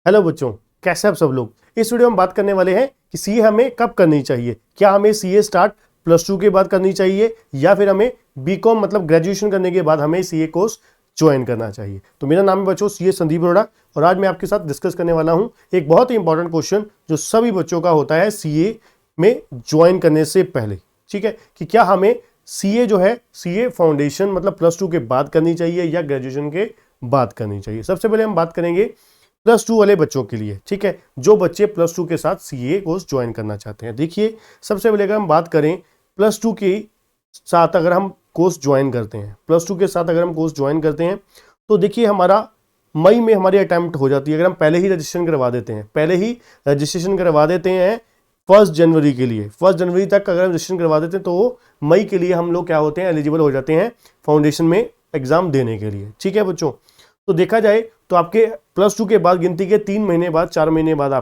Hello बच्चों, कैसे आप सब लोग। इस वीडियो में बात करने वाले हैं कि सीए हमें कब करनी चाहिए। क्या हमें सीए स्टार्ट +2 के बाद करनी चाहिए या फिर हमें बीकॉम मतलब ग्रेजुएशन करने के बाद हमें सीए कोर्स ज्वाइन करना चाहिए। तो मेरा नाम है बच्चों सीए संदीप अरोड़ा और आज मैं आपके साथ डिस्कस करने वाला हूं एक बहुत ही इंपॉर्टेंट क्वेश्चन जो सभी बच्चों का होता है सीए में ज्वाइन करने से पहले। ठीक है, कि क्या हमें सीए जो है सीए फाउंडेशन मतलब +2 के बाद करनी चाहिए या ग्रेजुएशन के बाद करनी चाहिए। सबसे पहले हम बात करेंगे +2 वाले बच्चों के लिए। ठीक है, जो बच्चे +2 के साथ सीए कोर्स ज्वाइन करना चाहते हैं। देखिए, सबसे पहले अगर हम बात करें +2 के साथ अगर हम कोर्स ज्वाइन करते हैं, +2 के साथ अगर हम कोर्स ज्वाइन करते हैं तो देखिए हमारा मई में हमारी अटेम्प्ट हो जाती है। अगर हम पहले ही रजिस्ट्रेशन करवा देते हैं, पहले ही रजिस्ट्रेशन करवा देते हैं 1 जनवरी के लिए, 1 जनवरी तक अगर हम रजिस्ट्रेशन करवा देते हैं तो मई के लिए हम लोग क्या होते हैं, एलिजिबल हो जाते हैं फाउंडेशन में एग्जाम देने के लिए। ठीक है बच्चों, तो देखा जाए तो आपके +2 के बाद गिनती के 3 महीने बाद 4 महीने बाद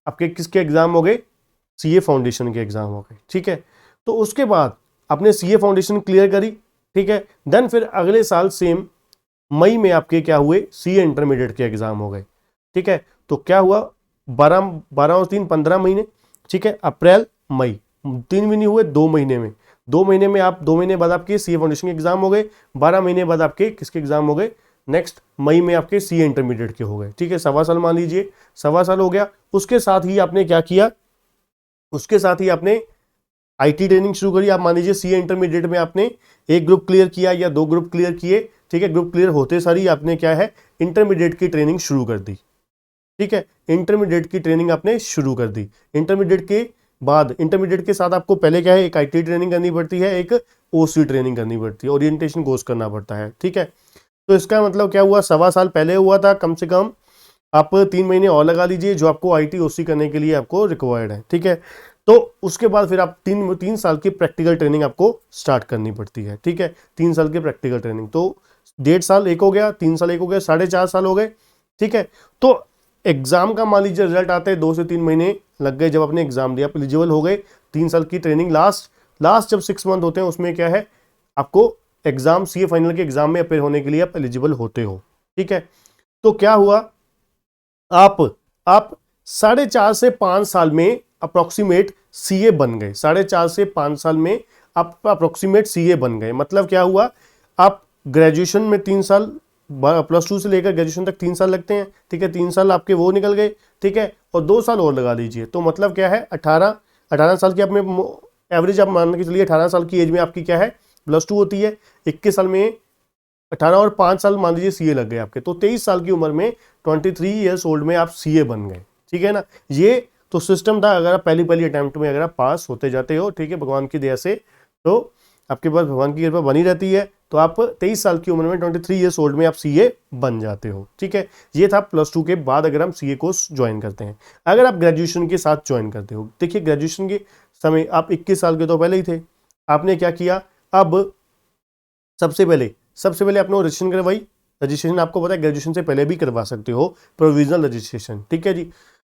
आपके किसके एग्जाम हो गए, सीए फाउंडेशन के एग्जाम हो गए। ठीक है, तो उसके बाद आपने सीए फाउंडेशन क्लियर करी। ठीक है, देन फिर अगले साल सेम मई में आपके क्या हुए, सीए इंटरमीडिएट के एग्जाम हो गए। ठीक है, तो क्या हुआ, 12 और 3 15 महीने। ठीक है, अप्रैल मई 3 भी नहीं हुए, 2 महीने में, 2 महीने में आप 2 महीने बाद आपके सीए फाउंडेशन के एग्जाम हो गए, 12 महीने बाद आपके किसके एग्जाम हो गए, नेक्स्ट मई में आपके सीए इंटरमीडिएट के हो गए। ठीक है, 1.25 साल मान लीजिए, 1.25 साल हो गया। उसके साथ ही आपने क्या किया, उसके साथ ही आपने आईटी ट्रेनिंग शुरू करी। आप मान लीजिए सीए इंटरमीडिएट में आपने एक ग्रुप क्लियर किया या 2 ग्रुप क्लियर किए। ठीक है, ग्रुप क्लियर होते सारी आपने क्या है, इंटरमीडिएट की ट्रेनिंग शुरू कर दी। ठीक है, इंटरमीडिएट की ट्रेनिंग आपने शुरू कर दी। इंटरमीडिएट के बाद, इंटरमीडिएट के साथ आपको पहले क्या है, एक आईटी ट्रेनिंग करनी पड़ती है, एक ओसी ट्रेनिंग करनी पड़ती है, ओरिएंटेशन कोर्स करना पड़ता है। ठीक है, तो इसका मतलब क्या हुआ, 1.25 साल पहले हुआ था। कम से कम आप 3 महीने और लगा लीजिए जो आपको आईटी ओसी करने के लिए आपको रिक्वायर्ड है। ठीक है, तो उसके बाद फिर आप 3 साल की प्रैक्टिकल ट्रेनिंग आपको स्टार्ट करनी पड़ती है। ठीक है, 3 साल की प्रैक्टिकल ट्रेनिंग, तो 1.5 साल एक हो गया, 3 साल एक हो गया, 4.5 साल हो गए। ठीक है, तो एग्जाम का मान लीजिए रिजल्ट आते हैं 2 से 3 महीने लग गए, जब आपने एग्जाम दिया एलिजिबल हो गए। 3 साल की ट्रेनिंग लास्ट जब 6 मंथ होते हैं उसमें क्या है, आपको एग्जाम सीए फाइनल के एग्जाम में अपेयर होने के लिए आप एलिजिबल होते हो। ठीक है, तो क्या हुआ, आप 4.5 से 5 साल में अप्रोक्सीमेट सीए बन गए। 4.5 से 5 साल में आप अप्रोक्सीमेट सीए बन गए। मतलब क्या हुआ, आप ग्रेजुएशन में 3 साल, +2 से लेकर ग्रेजुएशन तक 3 साल लगते हैं। ठीक है, 3 साल आपके वो निकल गए। ठीक है, और 2 साल और लगा लीजिए, तो मतलब क्या है, 18 साल की आप में एवरेज आप मान के चलिए, 18 साल की एज में आपकी क्या है, +2 होती है। 21 साल में 18 और 5 साल मान लीजिए सीए लग गए आपके, तो 23 साल की उम्र में 23 ईयर्स ओल्ड में आप सीए बन गए। ठीक है ना, ये तो सिस्टम था। अगर आप पहली अटेम्प्ट में अगर आप पास होते जाते हो, ठीक है, भगवान की दया से, तो आपके पास भगवान की कृपा बनी रहती है, तो आप 23 साल की उम्र में 23 ईयर्स ओल्ड में आप सीए बन जाते हो। ठीक है, ये था +2 के बाद अगर हम सीए कोर्स ज्वाइन करते हैं। अगर आप ग्रेजुएशन के साथ ज्वाइन करते हो, देखिए ग्रेजुएशन के समय आप 21 साल के तो पहले ही थे, आपने क्या किया, अब सबसे पहले आपने रजिस्ट्रेशन करवाई। रजिस्ट्रेशन आपको पता है ग्रेजुएशन से पहले भी करवा सकते हो, प्रोविजनल रजिस्ट्रेशन। ठीक है जी,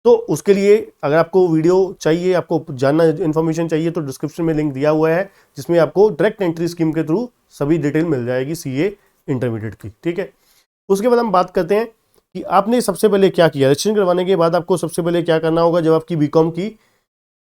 तो उसके लिए अगर आपको वीडियो चाहिए, आपको जानना इन्फॉर्मेशन चाहिए, तो डिस्क्रिप्शन में लिंक दिया हुआ है जिसमें आपको डायरेक्ट एंट्री स्कीम के थ्रू सभी डिटेल मिल जाएगी सीए इंटरमीडिएट की। ठीक है, उसके बाद हम बात करते हैं कि आपने सबसे पहले क्या किया। रजिस्ट्रेशन करवाने के बाद आपको सबसे पहले क्या करना होगा, जब आपकी बीकॉम की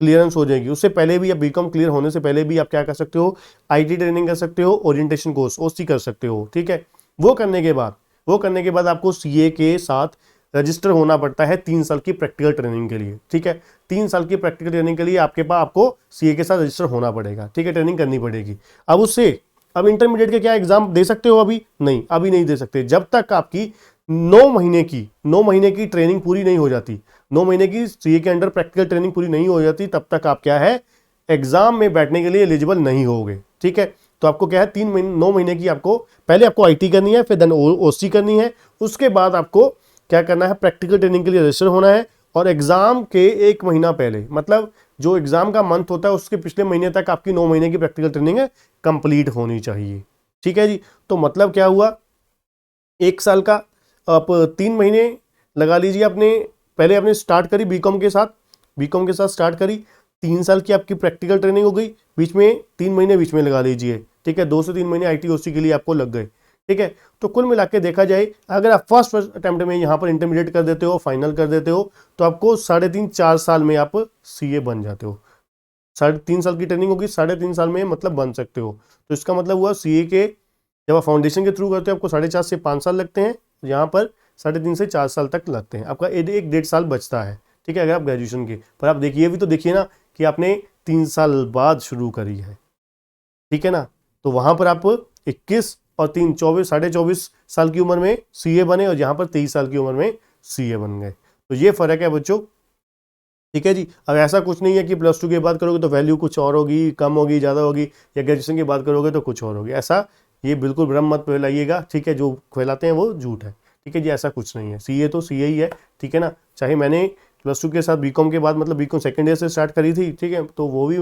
क्लियरेंस हो जाएगी, उससे पहले भी, या बीकॉम क्लियर होने से पहले भी आप क्या कर सकते हो, आईटी ट्रेनिंग कर सकते हो, ओरिएंटेशन कोर्स ओसी कर सकते हो। ठीक है, वो करने के बाद आपको सीए के साथ रजिस्टर होना पड़ता है 3 साल की प्रैक्टिकल ट्रेनिंग के लिए। ठीक है, 3 साल की प्रैक्टिकल ट्रेनिंग के लिए आपको सीए के साथ रजिस्टर होना पड़ेगा। ठीक है, ट्रेनिंग करनी पड़ेगी। अब इंटरमीडिएट के क्या एग्जाम दे सकते हो, अभी नहीं दे सकते, जब तक आपकी 9 महीने की ट्रेनिंग पूरी नहीं हो जाती। 9 महीने की सीए के अंडर प्रैक्टिकल ट्रेनिंग पूरी नहीं हो जाती, तब तक आप क्या है, एग्जाम में बैठने के लिए एलिजिबल नहीं होगे। ठीक है, तो आपको क्या है, 9 महीने की पहले आपको आईटी करनी है, फिर देन ओसी करनी है। उसके बाद आपको क्या करना है, प्रैक्टिकल ट्रेनिंग के लिए रजिस्टर होना है, और एग्जाम के 1 महीना पहले, मतलब जो एग्जाम का मंथ होता है उसके पिछले महीने तक आपकी 9 महीने की प्रैक्टिकल ट्रेनिंग कंप्लीट होनी चाहिए। ठीक है जी, तो मतलब क्या हुआ, 1 साल का आप 3 महीने लगा लीजिए, पहले आपने स्टार्ट करी बीकॉम के साथ स्टार्ट करी। 3 साल की आपकी प्रैक्टिकल ट्रेनिंग हो गई, बीच में 3 महीने बीच में लगा लीजिए। ठीक है, 2 से 3 महीने आईटी ओसी के लिए आपको लग गए। ठीक है। तो कुल मिला के देखा जाए, अगर आप फर्स्ट अटेम्प्ट में यहाँ पर इंटरमीडिएट कर देते हो, फाइनल कर देते हो, तो आपको 3.5-4 साल में आप सीए बन जाते हो। 3.5 साल की ट्रेनिंग होगी, 3.5 साल में मतलब बन सकते हो। तो इसका मतलब हुआ सीए के जब आप फाउंडेशन के थ्रू करते हो आपको 4.5 से 5 साल लगते हैं, यहाँ पर 3.5 से 4 साल तक लगते हैं। आपका 1-1.5 साल बचता है, ठीक है, अगर आप ग्रेजुएशन के। पर आप देखिए भी तो देखिए ना कि आपने 3 साल बाद शुरू करी है, ठीक है ना। तो वहां पर आप 21 और 3 24 24.5 साल की उम्र में सीए बने, और यहाँ पर 23 साल की उम्र में सीए बन गए। तो ये फर्क है बच्चों, ठीक है जी। अब ऐसा कुछ नहीं है कि +2 के बाद करोगे तो वैल्यू कुछ और होगी, कम होगी, ज़्यादा होगी, या ग्रेजुएशन के बाद करोगे तो कुछ और होगी। ऐसा ये बिल्कुल भ्रम मत फैलाइएगा, ठीक है। जो फैलाते हैं वो झूठ है, ठीक है जी। ऐसा कुछ नहीं है, सीए तो सीए ही है, ठीक है ना। चाहे मैंने +2 के साथ बीकॉम के बाद मतलब बीकॉम सेकेंड ईयर से स्टार्ट करी थी, ठीक है, तो वो भी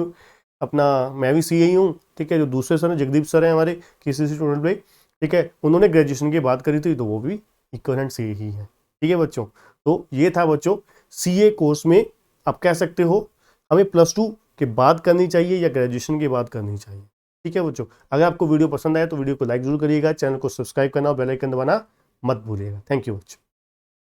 अपना मैं भी सीए ही हूँ, ठीक है। जो दूसरे सर हैं, जगदीप सर हैं हमारे KCC स्टूडेंट पे, ठीक है, उन्होंने ग्रेजुएशन की बात करी थी, तो वो भी इक्विवेलेंट सीए ही है, ठीक है बच्चों। तो ये था बच्चों सीए कोर्स में। आप कह सकते हो हमें +2 के बाद करनी चाहिए या ग्रेजुएशन के बाद करनी चाहिए, ठीक है बच्चों। अगर आपको वीडियो पसंद आया तो वीडियो को लाइक जरूर करिएगा, चैनल को सब्सक्राइब करना और बेल आइकन दबाना मत भूलिएगा। थैंक यू बच्चों।